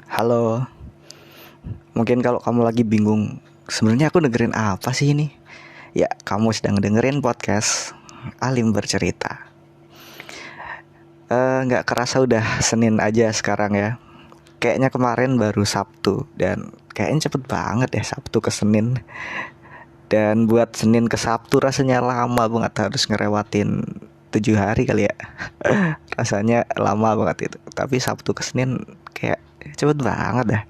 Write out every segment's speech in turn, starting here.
Halo, mungkin kalau kamu lagi bingung, sebenarnya aku dengerin apa sih ini? Ya, kamu sedang dengerin podcast Alim Bercerita. Nggak kerasa udah Senin aja sekarang ya. Kayaknya kemarin baru Sabtu dan kayaknya cepet banget ya Sabtu ke Senin. Dan buat Senin ke Sabtu rasanya lama banget, harus ngerewatin 7 hari kali ya. Rasanya lama banget itu. Tapi Sabtu ke Senin kayak cepet banget dah.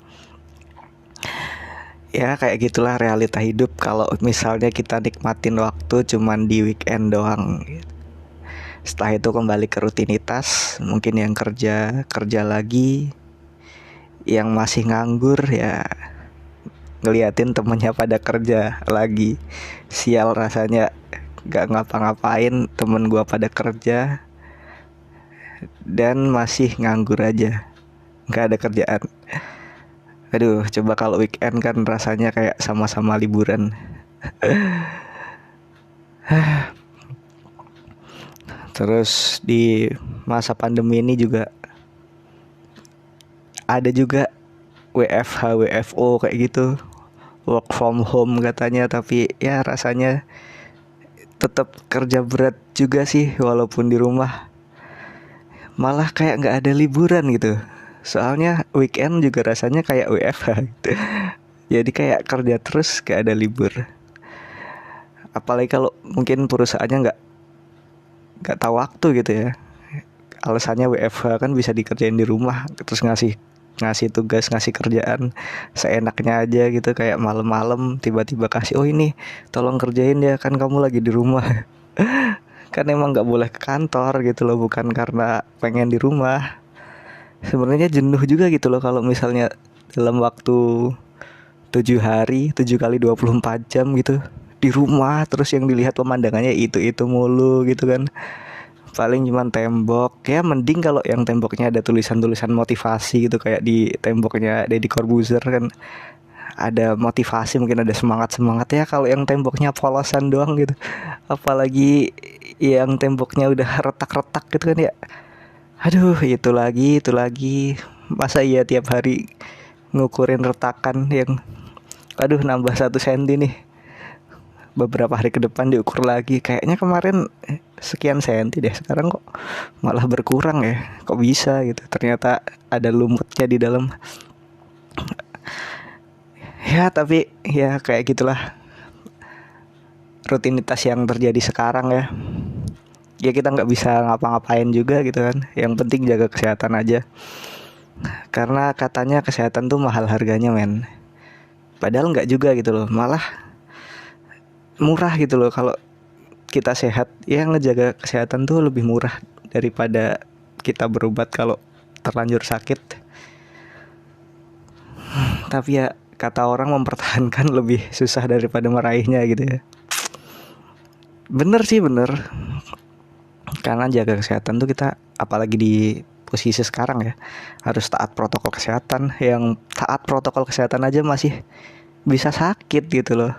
Ya kayak gitulah realita hidup kalau misalnya kita nikmatin waktu cuman di weekend doang. Setelah itu kembali ke rutinitas, mungkin yang kerja kerja lagi, yang masih nganggur ya ngeliatin temennya pada kerja lagi. Sial rasanya, gak ngapa-ngapain, temen gua pada kerja dan masih nganggur aja, gak ada kerjaan. Aduh, coba kalau weekend kan rasanya kayak sama-sama liburan. Terus di masa pandemi ini juga ada juga WFH, WFO kayak gitu, work from home katanya. Tapi ya rasanya tetap kerja berat juga sih walaupun di rumah. Malah kayak nggak ada liburan gitu. Soalnya weekend juga rasanya kayak WFH gitu. Jadi kayak kerja terus gak ada libur. Apalagi kalau mungkin perusahaannya nggak tahu waktu gitu ya. Alasannya WFH kan bisa dikerjain di rumah, terus ngasih ngasih tugas, ngasih kerjaan seenaknya aja gitu. Kayak malam-malam tiba-tiba kasih, oh ini tolong kerjain ya, kan kamu lagi di rumah. Kan emang nggak boleh ke kantor gitu loh, bukan karena pengen di rumah. Sebenarnya jenuh juga gitu loh kalau misalnya dalam waktu 7 hari, 7 kali 24 jam gitu di rumah, terus yang dilihat pemandangannya itu mulu gitu kan. Paling cuman tembok. Ya mending kalau yang temboknya ada tulisan-tulisan motivasi gitu, kayak di temboknya Deddy Corbuzier kan ada motivasi, mungkin ada semangat-semangat ya. Kalau yang temboknya polosan doang gitu, apalagi yang temboknya udah retak-retak gitu kan ya. Aduh, itu lagi. Masa iya tiap hari ngukurin retakan yang, aduh, nambah 1 senti nih, beberapa hari ke depan diukur lagi. Kayaknya kemarin sekian senti deh, sekarang kok malah berkurang ya. Kok bisa gitu? Ternyata ada lumutnya di dalam. Ya tapi ya kayak gitulah rutinitas yang terjadi sekarang ya. Ya kita nggak bisa ngapa-ngapain juga gitu kan. Yang penting jaga kesehatan aja. Karena katanya kesehatan tuh mahal harganya, men. Padahal nggak juga gitu loh. Malah murah gitu loh kalau kita sehat. Ya ngejaga kesehatan tuh lebih murah daripada kita berobat kalau terlanjur sakit. Tapi ya kata orang mempertahankan lebih susah daripada meraihnya gitu ya. Bener sih, bener. Karena jaga kesehatan tuh kita, apalagi di posisi sekarang ya, harus taat protokol kesehatan. Yang taat protokol kesehatan aja masih bisa sakit gitu loh.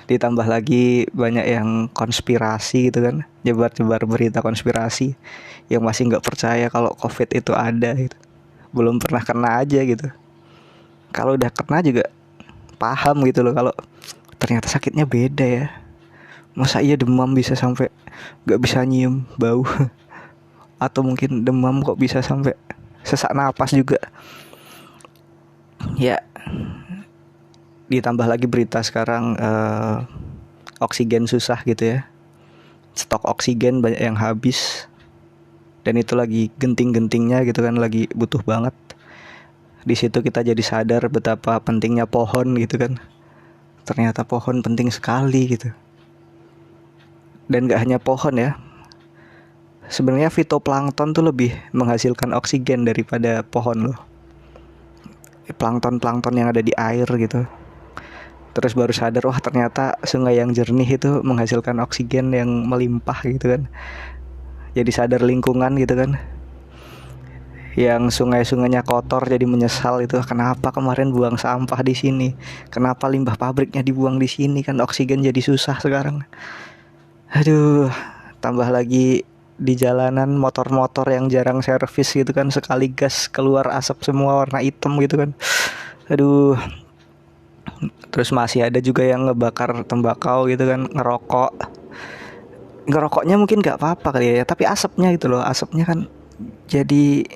Ditambah lagi banyak yang konspirasi gitu kan, nyebar-nyebar berita konspirasi, yang masih nggak percaya kalau COVID itu ada gitu. Belum pernah kena aja gitu. Kalau udah kena juga paham gitu loh kalau ternyata sakitnya beda ya. Masa iya demam bisa sampai nggak bisa nyium bau, atau mungkin demam kok bisa sampai sesak napas juga. Ya ditambah lagi berita sekarang oksigen susah gitu ya. Stok oksigen banyak yang habis, dan itu lagi genting-gentingnya gitu kan, lagi butuh banget. Di situ kita jadi sadar betapa pentingnya pohon gitu kan. Ternyata pohon penting sekali gitu. Dan gak hanya pohon ya, sebenarnya fitoplankton tuh lebih menghasilkan oksigen daripada pohon loh. Plankton-plankton yang ada di air gitu. Terus baru sadar, wah ternyata sungai yang jernih itu menghasilkan oksigen yang melimpah gitu kan. Jadi sadar lingkungan gitu kan. Yang sungai-sungainya kotor jadi menyesal itu, kenapa kemarin buang sampah di sini, kenapa limbah pabriknya dibuang di sini, kan oksigen jadi susah sekarang. Aduh, tambah lagi di jalanan motor-motor yang jarang servis gitu kan, sekali gas keluar asap semua warna hitam gitu kan. Aduh. Terus masih ada juga yang ngebakar tembakau gitu kan, ngerokoknya mungkin nggak apa-apa kali ya, tapi asapnya gitu loh, asapnya kan jadi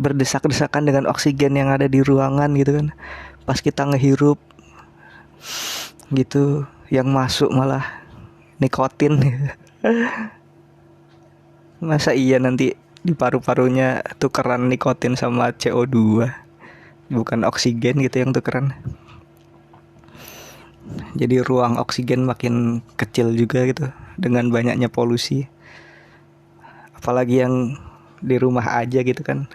berdesak-desakan dengan oksigen yang ada di ruangan gitu kan. Pas kita ngehirup gitu, yang masuk malah nikotin. Masa iya nanti di paru-parunya tukeran nikotin sama CO2, bukan oksigen gitu yang tukeran. Jadi ruang oksigen makin kecil juga gitu dengan banyaknya polusi. Apalagi yang di rumah aja gitu kan.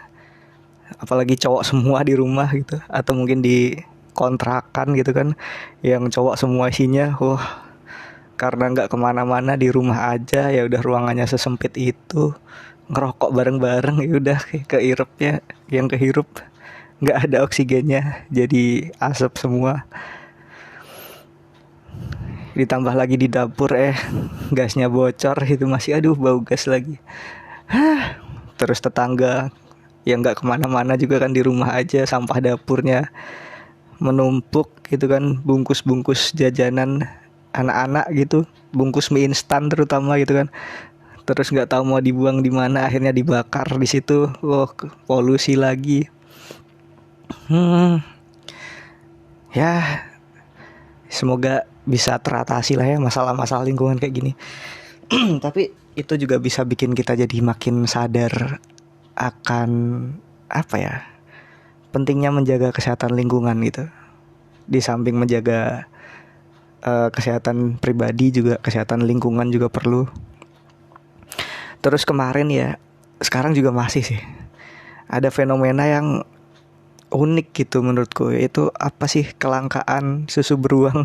Apalagi cowok semua di rumah gitu, atau mungkin di kontrakan gitu kan, yang cowok semua isinya. Wah, karena nggak kemana-mana di rumah aja, ya udah ruangannya sesempit itu, ngerokok bareng-bareng, ya udah keirupnya yang kehirup nggak ada oksigennya, jadi asap semua. Ditambah lagi di dapur gasnya bocor, itu masih aduh bau gas lagi. Terus tetangga yang nggak kemana-mana juga kan di rumah aja, sampah dapurnya menumpuk gitu kan, bungkus-bungkus jajanan anak-anak gitu, bungkus mie instan terutama gitu kan. Terus nggak tahu mau dibuang di mana, akhirnya dibakar di situ. Wah, polusi lagi. Ya, semoga bisa teratasi lah ya masalah-masalah lingkungan kayak gini. Tapi itu juga bisa bikin kita jadi makin sadar akan apa ya, pentingnya menjaga kesehatan lingkungan gitu. Di samping menjaga kesehatan pribadi, juga kesehatan lingkungan juga perlu. Terus kemarin ya, sekarang juga masih sih ada fenomena yang unik gitu menurutku, yaitu apa sih, kelangkaan susu beruang.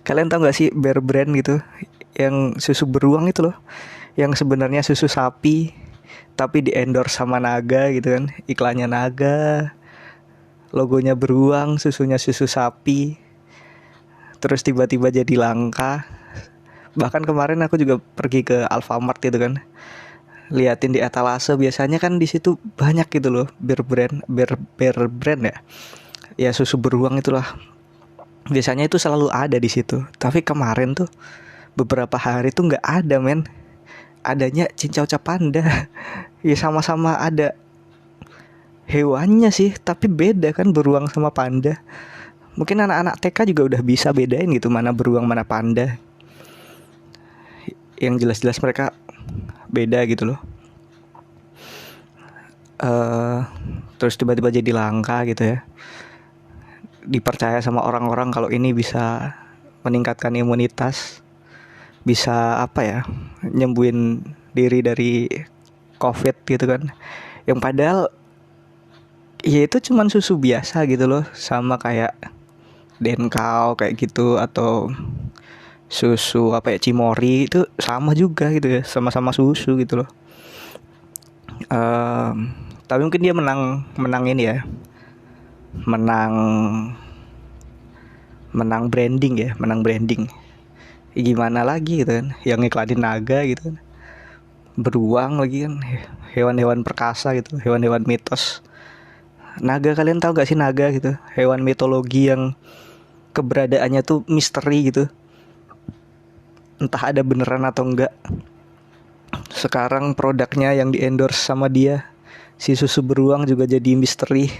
Kalian tahu gak sih Bear Brand gitu, yang susu beruang itu loh, yang sebenarnya susu sapi tapi di endorse sama naga gitu kan, iklannya naga, logonya beruang, susunya susu sapi. Terus tiba-tiba jadi langka. Bahkan kemarin aku juga pergi ke Alfamart gitu kan, liatin di etalase, biasanya kan di situ banyak gitu loh Bear Brand ya. Ya susu beruang itulah. Biasanya itu selalu ada di situ. Tapi kemarin tuh beberapa hari tuh nggak ada men. Adanya cincau cap panda. Ya sama-sama ada hewannya sih, tapi beda kan beruang sama panda. Mungkin anak-anak TK juga udah bisa bedain gitu mana beruang mana panda. Yang jelas-jelas mereka beda gitu loh. Terus tiba-tiba jadi langka gitu ya. Dipercaya sama orang-orang kalau ini bisa meningkatkan imunitas, bisa apa ya, nyembuhin diri dari COVID gitu kan. Yang padahal ya itu cuman susu biasa gitu loh, sama kayak Denkau kayak gitu, atau susu apa ya, Cimori, itu sama juga gitu ya, sama-sama susu gitu loh. Tapi mungkin dia menang ini ya, menang branding ya, menang branding. Ya, gimana lagi gitu kan, yang ngiklanin naga gitu kan, beruang lagi kan, hewan-hewan perkasa gitu, hewan-hewan mitos. Naga, kalian tahu gak sih naga gitu, hewan mitologi yang keberadaannya tuh misteri gitu, entah ada beneran atau enggak. Sekarang produknya yang di endorse sama dia, si susu beruang, juga jadi misteri.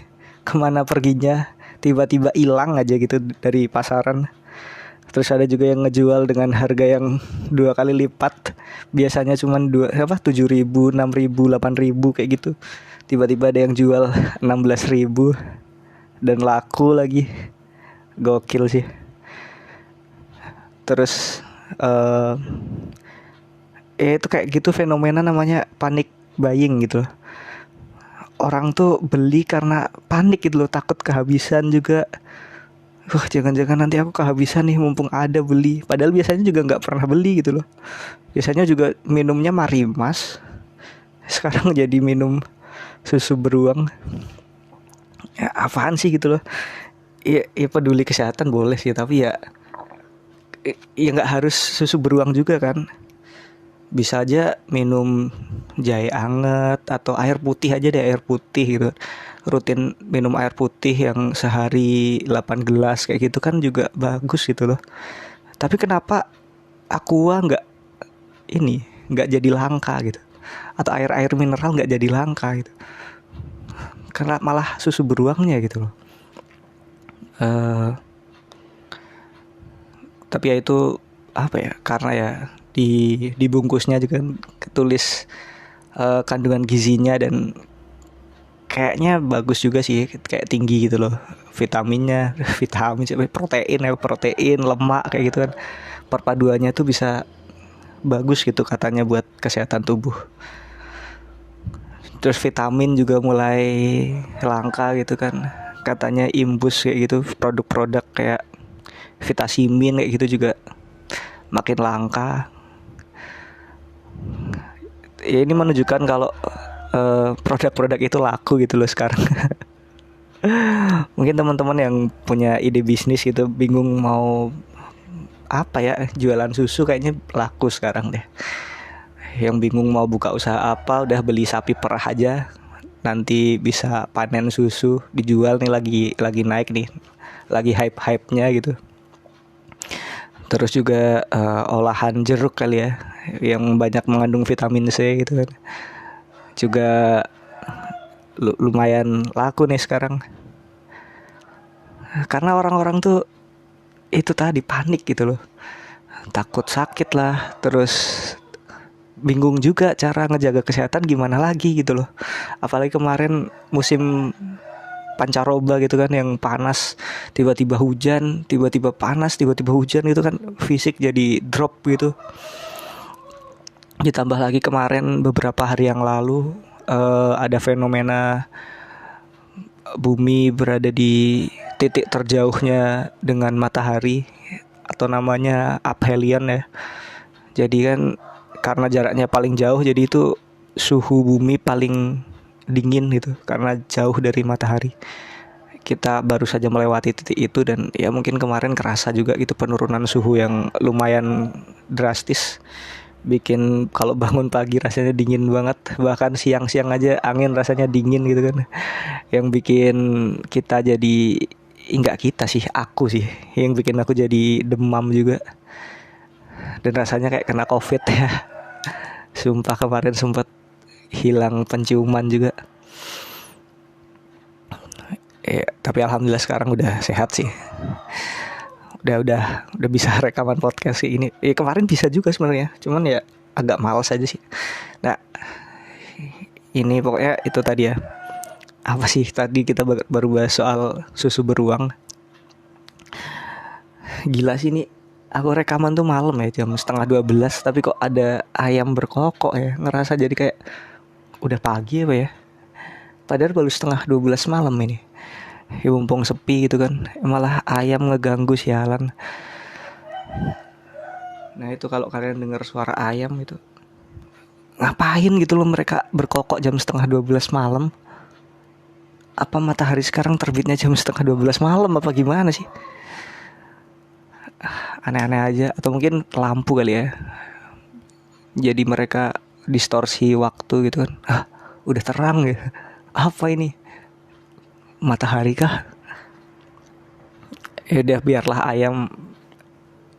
Kemana perginya, tiba-tiba hilang aja gitu dari pasaran. Terus ada juga yang ngejual dengan harga yang 2 kali lipat. Biasanya cuma 7.000, 6.000, 8.000 kayak gitu. Tiba-tiba ada yang jual 16.000 dan laku lagi. Gokil sih. Terus itu kayak gitu fenomena namanya panic buying gitu loh. Orang tuh beli karena panik gitu loh, takut kehabisan juga. Wah, jangan-jangan nanti aku kehabisan nih, mumpung ada beli. Padahal biasanya juga nggak pernah beli gitu loh. Biasanya juga minumnya Marimas, sekarang jadi minum susu beruang. Ya apaan sih gitu loh. Ya peduli kesehatan boleh sih, tapi ya nggak harus susu beruang juga kan. Bisa aja minum jahe anget atau air putih aja deh, air putih gitu. Rutin minum air putih yang sehari 8 gelas kayak gitu kan juga bagus gitu loh. Tapi kenapa Aqua nggak jadi langka gitu, atau air-air mineral nggak jadi langka gitu, karena malah susu beruangnya gitu loh. Eh, tapi ya itu apa ya, karena ya di bungkusnya juga kan ketulis kandungan gizinya, dan kayaknya bagus juga sih, kayak tinggi gitu loh vitaminnya. Protein, lemak kayak gitu kan, perpaduannya tuh bisa bagus gitu katanya buat kesehatan tubuh. Terus vitamin juga mulai langka gitu kan, katanya imbus kayak gitu, produk-produk kayak Vitasimin kayak gitu juga makin langka. Ya ini menunjukkan kalau produk-produk itu laku gitu loh sekarang. Mungkin teman-teman yang punya ide bisnis gitu bingung mau apa ya, jualan susu kayaknya laku sekarang deh. Yang bingung mau buka usaha apa, udah beli sapi perah aja, nanti bisa panen susu dijual nih, lagi naik nih, lagi hype-hypenya gitu. Terus juga olahan jeruk kali ya, yang banyak mengandung vitamin C gitu kan, juga lumayan laku nih sekarang. Karena orang-orang tuh itu tadi panik gitu loh, takut sakit lah, terus bingung juga cara ngejaga kesehatan gimana lagi gitu loh. Apalagi kemarin musim pancaroba gitu kan, yang panas, tiba-tiba hujan, tiba-tiba panas, tiba-tiba hujan gitu kan, fisik jadi drop gitu. Ditambah lagi kemarin beberapa hari yang lalu ada fenomena bumi berada di titik terjauhnya dengan matahari, atau namanya aphelion ya. Jadi kan karena jaraknya paling jauh, jadi itu suhu bumi paling dingin gitu karena jauh dari matahari. Kita baru saja melewati titik itu, dan ya mungkin kemarin kerasa juga gitu penurunan suhu yang lumayan drastis, bikin kalau bangun pagi rasanya dingin banget, bahkan siang-siang aja angin rasanya dingin gitu kan, yang bikin kita jadi, enggak kita sih, aku sih yang bikin aku jadi demam juga, dan rasanya kayak kena covid ya. Sumpah kemarin sempat hilang penciuman juga. Ya, tapi alhamdulillah sekarang udah sehat sih. Udah bisa rekaman podcast sih ini. Kemarin bisa juga sebenarnya, cuman ya agak malas aja sih. Nah, ini pokoknya itu tadi ya. Apa sih tadi kita baru bahas soal susu beruang. Gila sih ini, aku rekaman tuh malam ya, jam 11:30, tapi kok ada ayam berkokok ya. Ngerasa jadi kayak udah pagi apa ya. Padahal baru 11:30 malam ini. Ya mumpung sepi gitu kan, malah ayam ngeganggu, sialan. Nah itu kalau kalian dengar suara ayam itu, ngapain gitu loh mereka berkokok jam 11:30 malam. Apa matahari sekarang terbitnya jam 11:30 malam apa gimana sih? Aneh-aneh aja. Atau mungkin lampu kali ya, jadi mereka distorsi waktu gitu kan. Udah terang ya, apa ini, matahari kah? Ya udah, biarlah ayam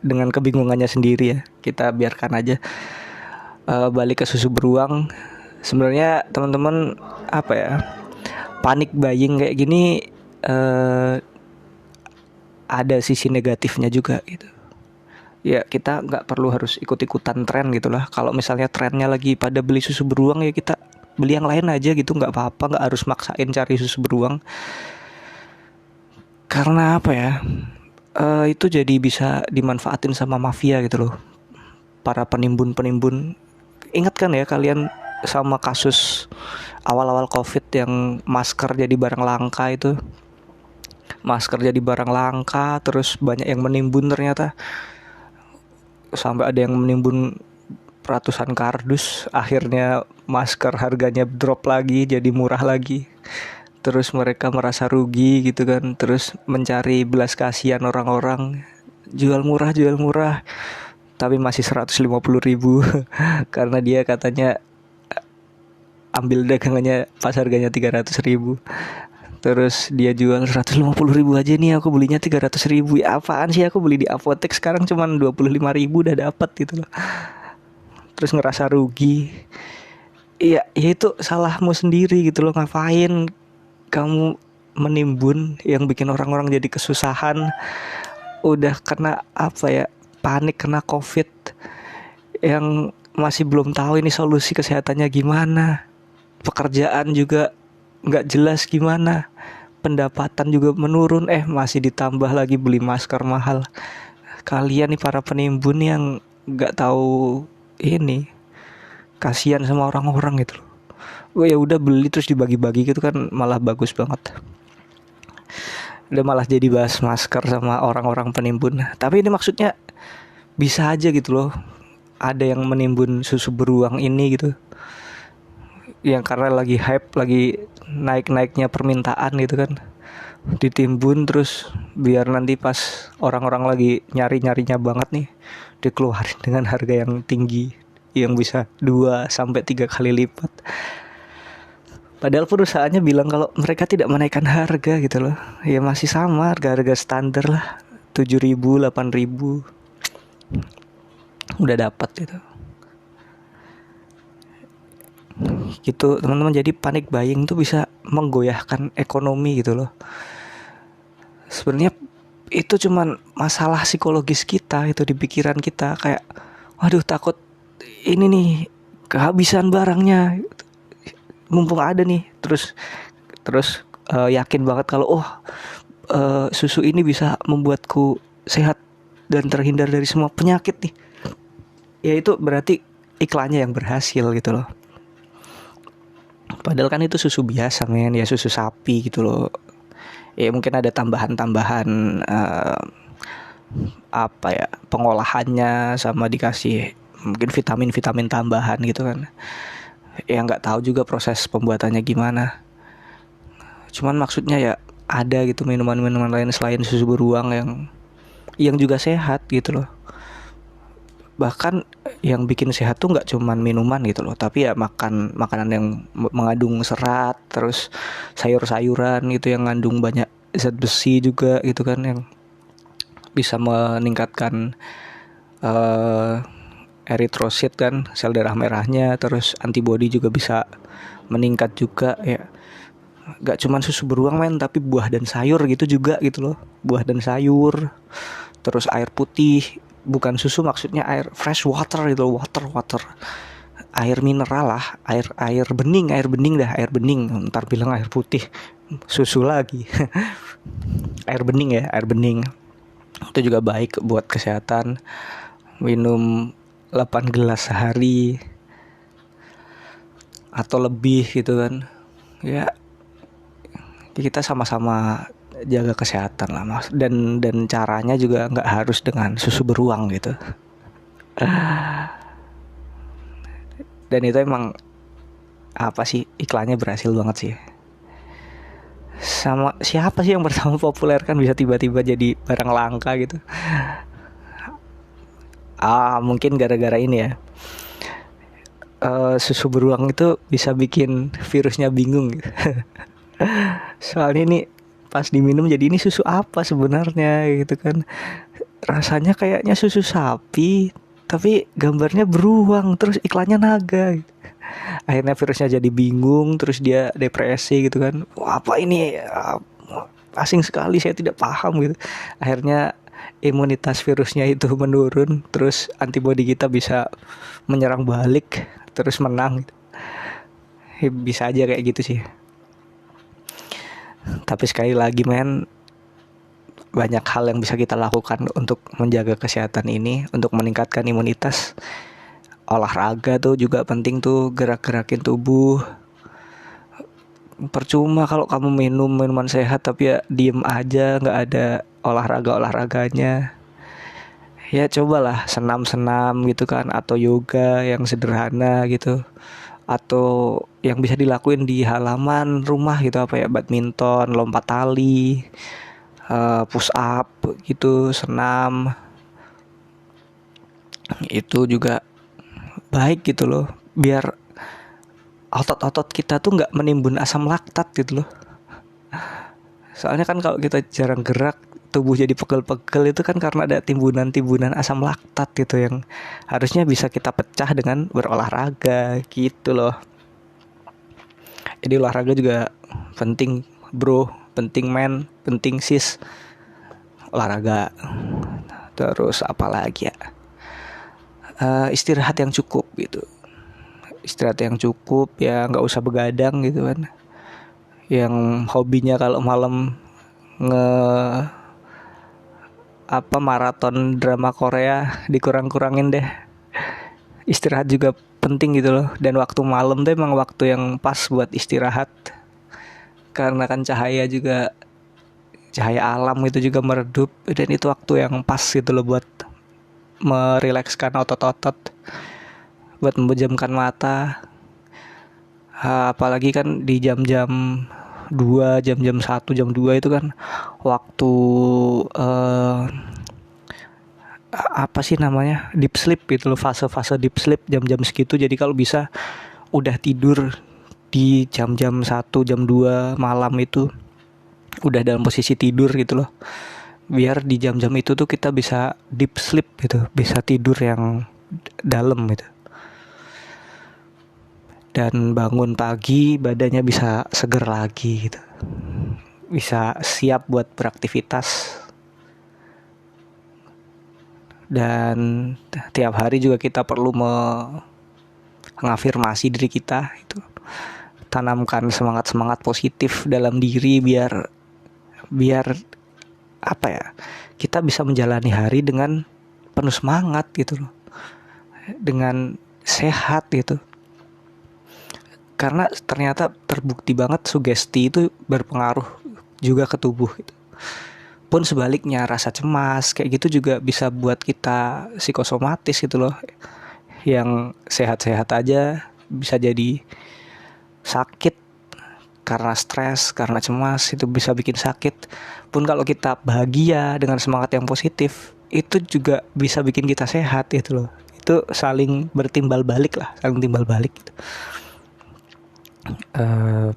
dengan kebingungannya sendiri ya, kita biarkan aja. Balik ke susu beruang. Sebenarnya teman-teman, apa ya, panic buying kayak gini ada sisi negatifnya juga gitu. Ya kita nggak perlu harus ikut-ikutan tren gitulah. Kalau misalnya trennya lagi pada beli susu beruang, ya kita beli yang lain aja gitu, nggak apa-apa, nggak harus maksain cari susu beruang. Karena apa ya, itu jadi bisa dimanfaatin sama mafia gitu loh, para penimbun-penimbun. Ingat kan ya kalian sama kasus awal-awal covid yang masker jadi barang langka itu. Masker jadi barang langka, terus banyak yang menimbun ternyata. Sampai ada yang menimbun ratusan kardus. Akhirnya masker harganya drop lagi, jadi murah lagi. Terus mereka merasa rugi gitu kan, terus mencari belas kasihan orang-orang, jual murah. tapi masih 150.000 karena dia katanya ambil dagangannya pas harganya 300.000. Terus dia jual 150.000 aja nih, aku belinya 300.000. Ya apaan sih, aku beli di apotek sekarang cuman 25.000 udah dapat gitu loh. Terus ngerasa rugi. Iya, ya itu salahmu sendiri gitu loh. Ngapain kamu menimbun yang bikin orang-orang jadi kesusahan. Udah kena apa ya, panik kena COVID, yang masih belum tahu ini solusi kesehatannya gimana. Pekerjaan juga nggak jelas gimana, pendapatan juga menurun, masih ditambah lagi beli masker mahal. Kalian nih para penimbun yang nggak tahu ini, kasihan sama orang-orang gitu loh. Oh ya udah beli terus dibagi-bagi gitu kan malah bagus banget. Udah malah jadi bahas masker sama orang-orang penimbun. Tapi ini maksudnya bisa aja gitu loh, ada yang menimbun susu beruang ini gitu, yang karena lagi hype, lagi naik-naiknya permintaan gitu kan, ditimbun terus biar nanti pas orang-orang lagi nyari-nyarinya banget nih, dikeluarin dengan harga yang tinggi, yang bisa 2 sampai 3 kali lipat. Padahal perusahaannya bilang kalau mereka tidak menaikkan harga gitu loh. Ya masih sama harga-harga standar lah, 7.000, 8.000 udah dapat gitu. Gitu teman-teman, jadi panic buying tuh bisa menggoyahkan ekonomi gitu loh. Sebenarnya itu cuman masalah psikologis kita, itu di pikiran kita, kayak waduh takut ini nih kehabisan barangnya mumpung ada nih, terus yakin banget kalau susu ini bisa membuatku sehat dan terhindar dari semua penyakit nih. Ya itu berarti iklannya yang berhasil gitu loh. Padahal kan itu susu biasa men, ya susu sapi gitu loh. Ya mungkin ada tambahan-tambahan apa ya, pengolahannya sama dikasih mungkin vitamin-vitamin tambahan gitu kan. Ya nggak tahu juga proses pembuatannya gimana. Cuman maksudnya ya ada gitu minuman-minuman lain selain susu beruang yang juga sehat gitu loh. Bahkan yang bikin sehat tuh nggak cuman minuman gitu loh, tapi ya makanan yang mengandung serat, terus sayur-sayuran gitu yang mengandung banyak zat besi juga gitu kan, yang bisa meningkatkan eritrosit kan, sel darah merahnya, terus antibodi juga bisa meningkat juga ya. Gak cuman susu beruang men, tapi buah dan sayur gitu juga gitu loh, buah dan sayur, terus air putih. Bukan susu, maksudnya air fresh water gitu, water air mineral lah, air bening dah, air bening. Ntar bilang air putih, susu lagi. Air bening itu juga baik buat kesehatan. Minum 8 gelas sehari atau lebih gitu kan. Ya kita sama-sama jaga kesehatan lah mas, dan caranya juga nggak harus dengan susu beruang gitu. Dan itu emang apa sih, iklannya berhasil banget sih. Sama siapa sih yang pertama populer kan bisa tiba-tiba jadi barang langka gitu. Mungkin gara-gara ini ya, susu beruang itu bisa bikin virusnya bingung gitu. Soalnya ini pas diminum jadi ini susu apa sebenarnya gitu kan, rasanya kayaknya susu sapi tapi gambarnya beruang, terus iklannya naga gitu. Akhirnya virusnya jadi bingung, terus dia depresi gitu kan. Wah, apa ini asing sekali, saya tidak paham gitu. Akhirnya imunitas virusnya itu menurun, terus antibodi kita bisa menyerang balik, terus menang gitu. Bisa aja kayak gitu sih. Tapi sekali lagi men, banyak hal yang bisa kita lakukan untuk menjaga kesehatan ini, untuk meningkatkan imunitas. Olahraga tuh juga penting tuh, gerak-gerakin tubuh. Percuma kalau kamu minum minuman sehat tapi ya diem aja, gak ada olahraganya. Ya cobalah senam-senam gitu kan, atau yoga yang sederhana gitu, atau yang bisa dilakuin di halaman rumah gitu, apa ya, badminton, lompat tali, push up gitu, senam. Itu juga baik gitu loh, biar otot-otot kita tuh nggak menimbun asam laktat gitu loh. Soalnya kan kalau kita jarang gerak, tubuh jadi pegel-pegel itu kan karena ada timbunan-timbunan asam laktat gitu yang harusnya bisa kita pecah dengan berolahraga gitu loh. Jadi olahraga juga penting bro, penting men, penting sis. Olahraga. Terus apa lagi ya? Istirahat yang cukup gitu. Istirahat yang cukup ya, nggak usah begadang gitu kan. Yang hobinya kalau malam nge maraton drama Korea dikurang-kurangin deh. Istirahat juga penting gitu loh. Dan waktu malam tuh emang waktu yang pas buat istirahat. Karena kan cahaya alam itu juga meredup, dan itu waktu yang pas gitu loh buat merilekskan otot-otot, buat memejamkan mata. Apalagi kan di jam-jam 2, jam-jam 1, jam 2 itu kan waktu apa sih namanya, deep sleep gitu loh, fase-fase deep sleep jam-jam segitu. Jadi kalau bisa udah tidur di jam-jam 1, jam 2 malam itu udah dalam posisi tidur gitu loh, biar di jam-jam itu tuh kita bisa deep sleep gitu, bisa tidur yang dalam gitu, dan bangun pagi badannya bisa seger lagi gitu, bisa siap buat beraktivitas. Dan tiap hari juga kita perlu mengafirmasi diri kita itu, tanamkan semangat positif dalam diri biar apa ya, kita bisa menjalani hari dengan penuh semangat gitu loh, dengan sehat gitu. Karena ternyata terbukti banget sugesti itu berpengaruh juga ke tubuh gitu. Pun sebaliknya rasa cemas kayak gitu juga bisa buat kita psikosomatis gitu loh. Yang sehat-sehat aja bisa jadi sakit karena stres, karena cemas, itu bisa bikin sakit. Pun kalau kita bahagia dengan semangat yang positif, itu juga bisa bikin kita sehat gitu loh. Itu saling bertimbal balik lah, saling timbal balik gitu.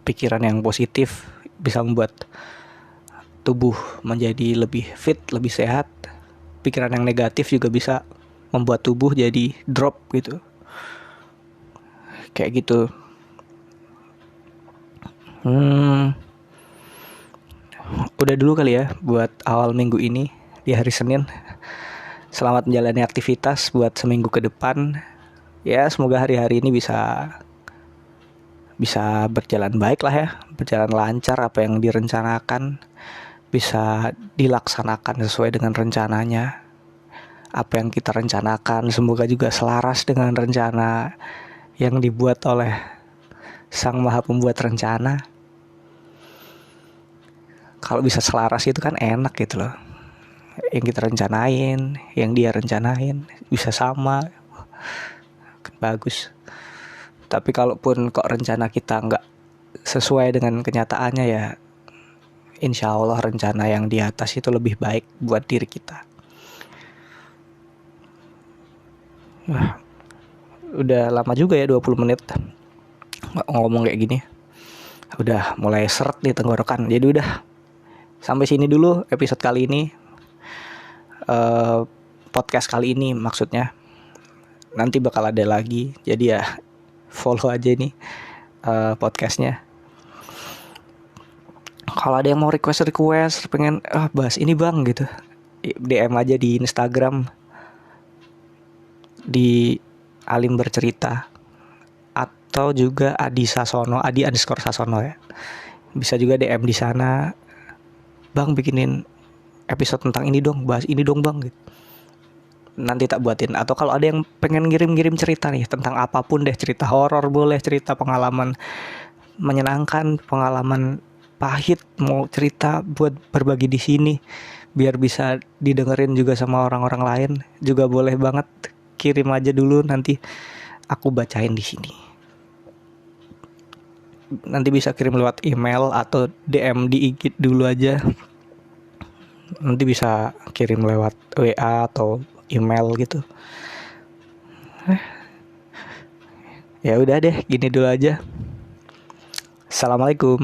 Pikiran yang positif bisa membuat tubuh menjadi lebih fit, lebih sehat. Pikiran yang negatif juga bisa membuat tubuh jadi drop gitu. Kayak gitu. Udah dulu kali ya buat awal minggu ini di hari Senin. Selamat menjalani aktivitas buat seminggu ke depan. Ya, semoga hari-hari ini bisa berjalan baik lah ya, berjalan lancar, apa yang direncanakan bisa dilaksanakan sesuai dengan rencananya. Apa yang kita rencanakan semoga juga selaras dengan rencana yang dibuat oleh Sang Maha Pembuat Rencana. Kalau bisa selaras itu kan enak gitu loh. Yang kita rencanain, yang dia rencanain bisa sama, kan bagus. Tapi kalaupun kok rencana kita nggak sesuai dengan kenyataannya, ya insya Allah rencana yang di atas itu lebih baik buat diri kita. Wah, udah lama juga ya 20 menit ngomong kayak gini. Udah mulai seret di tenggorokan. Jadi udah sampai sini dulu episode kali ini. Podcast kali ini maksudnya. Nanti bakal ada lagi. Jadi ya follow aja nih podcastnya. Kalau ada yang mau request pengen bahas ini bang gitu, DM aja di Instagram di Alim Bercerita, atau juga Adi _Sasono ya. Bisa juga DM di sana. Bang bikinin episode tentang ini dong, bahas ini dong bang gitu. Nanti tak buatin. Atau kalau ada yang pengen ngirim cerita nih tentang apapun deh, cerita horor boleh, cerita pengalaman menyenangkan, pengalaman pahit, mau cerita buat berbagi di sini biar bisa didengerin juga sama orang-orang lain, juga boleh banget. Kirim aja dulu, nanti aku bacain di sini. Nanti bisa kirim lewat email atau DM di IG dulu aja. Nanti bisa kirim lewat WA atau email gitu. Ya udah deh, gini dulu aja. Assalamualaikum.